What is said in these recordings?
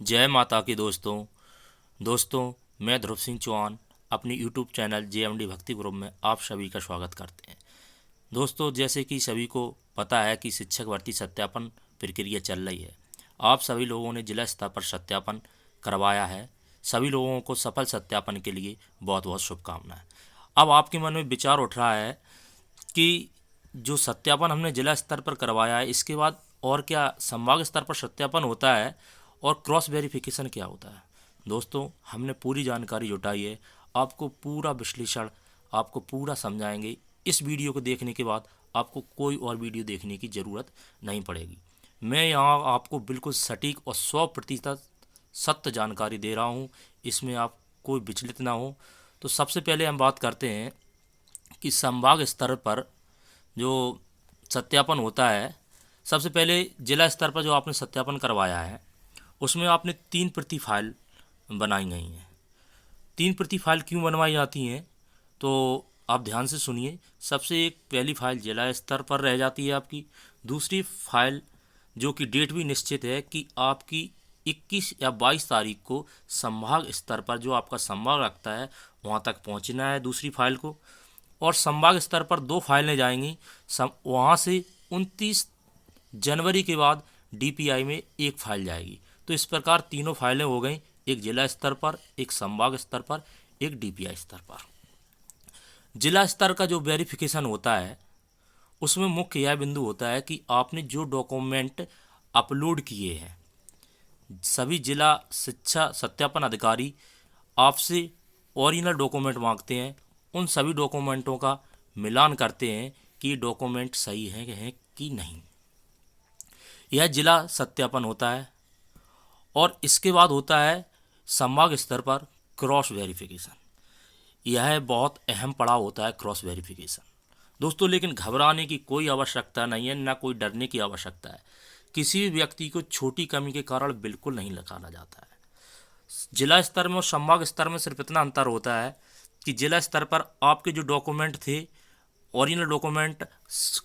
जय माता की दोस्तों मैं ध्रुव सिंह चौहान अपनी यूट्यूब चैनल JMD भक्ति ग्रुप में आप सभी का स्वागत करते हैं। दोस्तों, जैसे कि सभी को पता है कि शिक्षक भर्ती सत्यापन प्रक्रिया चल रही है। आप सभी लोगों ने जिला स्तर पर सत्यापन करवाया है। सभी लोगों को सफल सत्यापन के लिए बहुत बहुत शुभकामनाएं। अब आपके मन में विचार उठ रहा है कि जो सत्यापन हमने जिला स्तर पर करवाया है, इसके बाद और क्या संभाग स्तर पर सत्यापन होता है और क्रॉस वेरिफिकेशन क्या होता है। दोस्तों, हमने पूरी जानकारी जुटाई है, आपको पूरा विश्लेषण आपको पूरा समझाएंगे। इस वीडियो को देखने के बाद आपको कोई और वीडियो देखने की ज़रूरत नहीं पड़ेगी। मैं यहाँ आपको बिल्कुल सटीक और 100% सत्य जानकारी दे रहा हूँ, इसमें आप कोई विचलित ना हो। तो सबसे पहले हम बात करते हैं कि संभाग स्तर पर जो सत्यापन होता है। सबसे पहले जिला स्तर पर जो आपने सत्यापन करवाया है, उसमें आपने 3 प्रति फाइल बनाई गई हैं। 3 प्रति फाइल क्यों बनवाई जाती हैं, तो आप ध्यान से सुनिए। सबसे एक पहली फाइल जिला स्तर पर रह जाती है आपकी। दूसरी फाइल जो कि डेट भी निश्चित है कि आपकी 21 या 22 तारीख को संभाग स्तर पर जो आपका संभाग रखता है वहाँ तक पहुँचना है दूसरी फाइल को। और संभाग स्तर पर 2 फाइलें जाएंगी, वहाँ से 29 जनवरी के बाद DPI में 1 फाइल जाएगी। तो इस प्रकार तीनों फाइलें हो गई, एक जिला स्तर पर, एक संभाग स्तर पर, एक DPI स्तर पर। जिला स्तर का जो वेरिफिकेशन होता है उसमें मुख्य यह बिंदु होता है कि आपने जो डॉक्यूमेंट अपलोड किए हैं, सभी जिला शिक्षा सत्यापन अधिकारी आपसे ओरिजिनल डॉक्यूमेंट मांगते हैं। उन सभी डॉक्यूमेंटों का मिलान करते हैं कि ये डॉक्यूमेंट सही हैं कि नहीं। यह जिला सत्यापन होता है। और इसके बाद होता है संभाग स्तर पर क्रॉस वेरिफिकेशन। यह बहुत अहम पड़ाव होता है क्रॉस वेरिफिकेशन। दोस्तों, लेकिन घबराने की कोई आवश्यकता नहीं है, ना कोई डरने की आवश्यकता है। किसी भी व्यक्ति को छोटी कमी के कारण बिल्कुल नहीं निकाला जाता है। जिला स्तर में और संभाग स्तर में सिर्फ इतना अंतर होता है कि जिला स्तर पर आपके जो डॉक्यूमेंट थे, ओरिजिनल डॉक्यूमेंट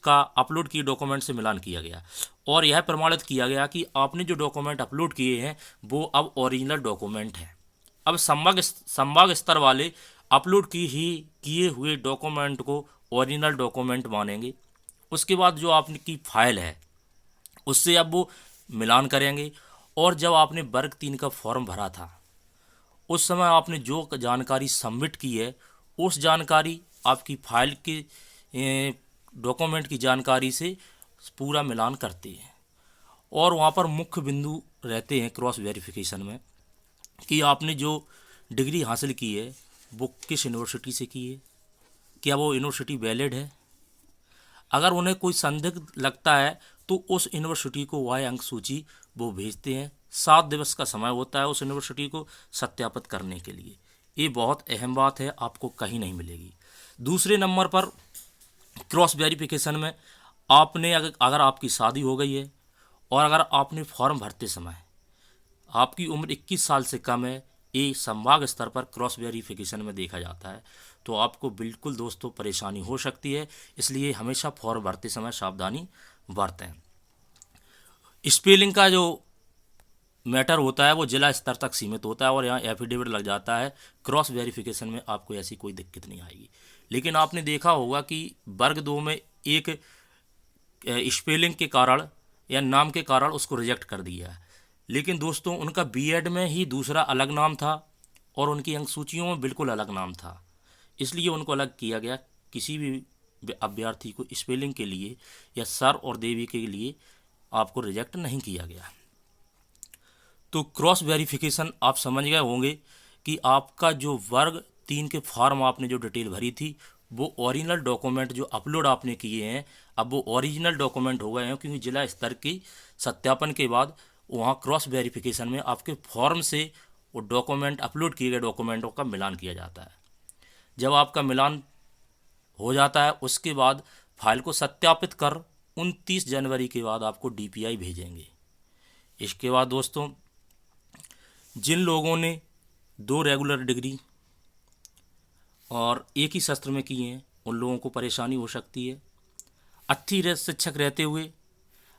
का अपलोड किए डॉक्यूमेंट से मिलान किया गया और यह प्रमाणित किया गया कि आपने जो डॉक्यूमेंट अपलोड किए हैं वो अब ओरिजिनल डॉक्यूमेंट हैं। अब संभाग स्तर वाले अपलोड किए हुए डॉक्यूमेंट को ओरिजिनल डॉक्यूमेंट मानेंगे। उसके बाद जो आपकी फाइल है उससे अब वो मिलान करेंगे। और जब आपने वर्ग 3 का फॉर्म भरा था उस समय आपने जो जानकारी सबमिट की है उस जानकारी आपकी फाइल के डॉक्यूमेंट की जानकारी से पूरा मिलान करते हैं। और वहाँ पर मुख्य बिंदु रहते हैं क्रॉस वेरिफिकेशन में कि आपने जो डिग्री हासिल की है वो किस यूनिवर्सिटी से की है, क्या वो यूनिवर्सिटी वैलिड है। अगर उन्हें कोई संदिग्ध लगता है तो उस यूनिवर्सिटी को वह अंक सूची वो भेजते हैं। 7 दिवस का समय होता है उस यूनिवर्सिटी को सत्यापित करने के लिए। ये बहुत अहम बात है, आपको कहीं नहीं मिलेगी। दूसरे नंबर पर क्रॉस वेरिफिकेशन में आपने अगर आपकी शादी हो गई है और अगर आपने फॉर्म भरते समय आपकी उम्र 21 साल से कम है, ये संभाग स्तर पर क्रॉस वेरिफिकेशन में देखा जाता है, तो आपको बिल्कुल दोस्तों परेशानी हो सकती है। इसलिए हमेशा फॉर्म भरते समय सावधानी बरतें। स्पेलिंग का जो मैटर होता है वो जिला स्तर तक सीमित होता है और यहाँ एफिडेविट लग जाता है। क्रॉस वेरिफिकेशन में आपको ऐसी कोई दिक्कत नहीं आएगी। लेकिन आपने देखा होगा कि वर्ग 2 में एक स्पेलिंग के कारण या नाम के कारण उसको रिजेक्ट कर दिया है। लेकिन दोस्तों, उनका बीएड में ही दूसरा अलग नाम था और उनकी अंक सूचियों में बिल्कुल अलग नाम था, इसलिए उनको अलग किया गया। किसी भी अभ्यर्थी को स्पेलिंग के लिए या सर और देवी के लिए आपको रिजेक्ट नहीं किया गया। तो क्रॉस वेरिफिकेशन आप समझ गए होंगे कि आपका जो वर्ग 3 के फॉर्म आपने जो डिटेल भरी थी वो ओरिजिनल डॉक्यूमेंट जो अपलोड आपने किए हैं अब वो ओरिजिनल डॉक्यूमेंट हो गए हैं, क्योंकि जिला स्तर की सत्यापन के बाद वहाँ क्रॉस वेरिफिकेशन में आपके फॉर्म से वो डॉक्यूमेंट अपलोड किए गए डॉक्यूमेंटों का मिलान किया जाता है। जब आपका मिलान हो जाता है उसके बाद फाइल को सत्यापित कर 29 जनवरी के बाद आपको DPI भेजेंगे। इसके बाद दोस्तों, जिन लोगों ने 2 रेगुलर डिग्री और एक ही सत्र में की हैं उन लोगों को परेशानी हो सकती है। अच्छी शिक्षक रहते हुए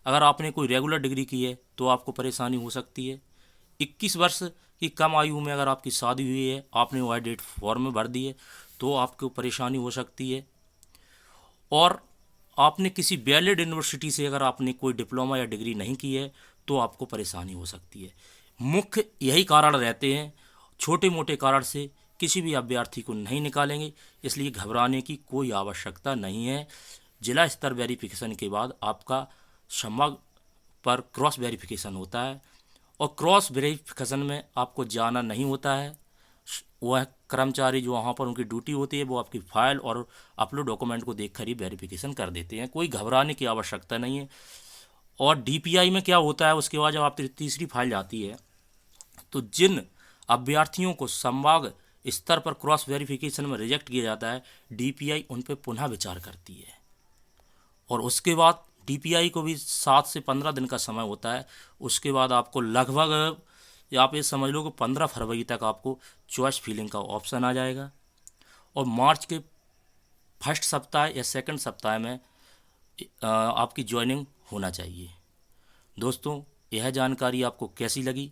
अगर आपने कोई रेगुलर डिग्री की है तो आपको परेशानी हो सकती है। 21 वर्ष की कम आयु में अगर आपकी शादी हुई है, आपने वाई डेट फॉर्म में भर दी है, तो आपको परेशानी हो सकती है। और आपने किसी वैलिड यूनिवर्सिटी से अगर आपने कोई डिप्लोमा या डिग्री नहीं की है, तो आपको परेशानी हो सकती है। मुख्य यही कारण रहते हैं, छोटे मोटे कारण से किसी भी अभ्यर्थी को नहीं निकालेंगे, इसलिए घबराने की कोई आवश्यकता नहीं है। जिला स्तर वेरिफिकेशन के बाद आपका संभाग पर क्रॉस वेरिफिकेशन होता है, और क्रॉस वेरिफिकेशन में आपको जाना नहीं होता है। वह कर्मचारी जो वहाँ पर उनकी ड्यूटी होती है, वो आपकी फाइल और अपलोड डॉक्यूमेंट को देखकर ही वेरिफिकेशन कर देते हैं। कोई घबराने की आवश्यकता नहीं है। और डीपीआई में क्या होता है, उसके बाद जब आप तीसरी फाइल जाती है, तो जिन अभ्यर्थियों को संभाग स्तर पर क्रॉस वेरिफिकेशन में रिजेक्ट किया जाता है, डीपीआई उन पर पुनः विचार करती है। और उसके बाद डीपीआई को भी 7 से 15 दिन का समय होता है। उसके बाद आपको लगभग, या आप ये समझ लो कि 15 फरवरी तक आपको चॉइस फिलिंग का ऑप्शन आ जाएगा। और मार्च के फर्स्ट सप्ताह या सेकंड सप्ताह में आपकी ज्वाइनिंग होना चाहिए। दोस्तों, यह जानकारी आपको कैसी लगी?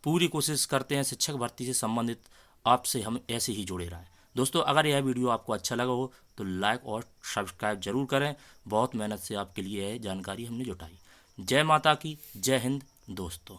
पूरी कोशिश करते हैं शिक्षक भर्ती से संबंधित आपसे हम ऐसे ही जुड़े रहें। दोस्तों, अगर यह वीडियो आपको अच्छा लगा हो तो लाइक और सब्सक्राइब जरूर करें। बहुत मेहनत से आपके लिए यह जानकारी हमने जुटाई। जय माता की, जय हिंद दोस्तों।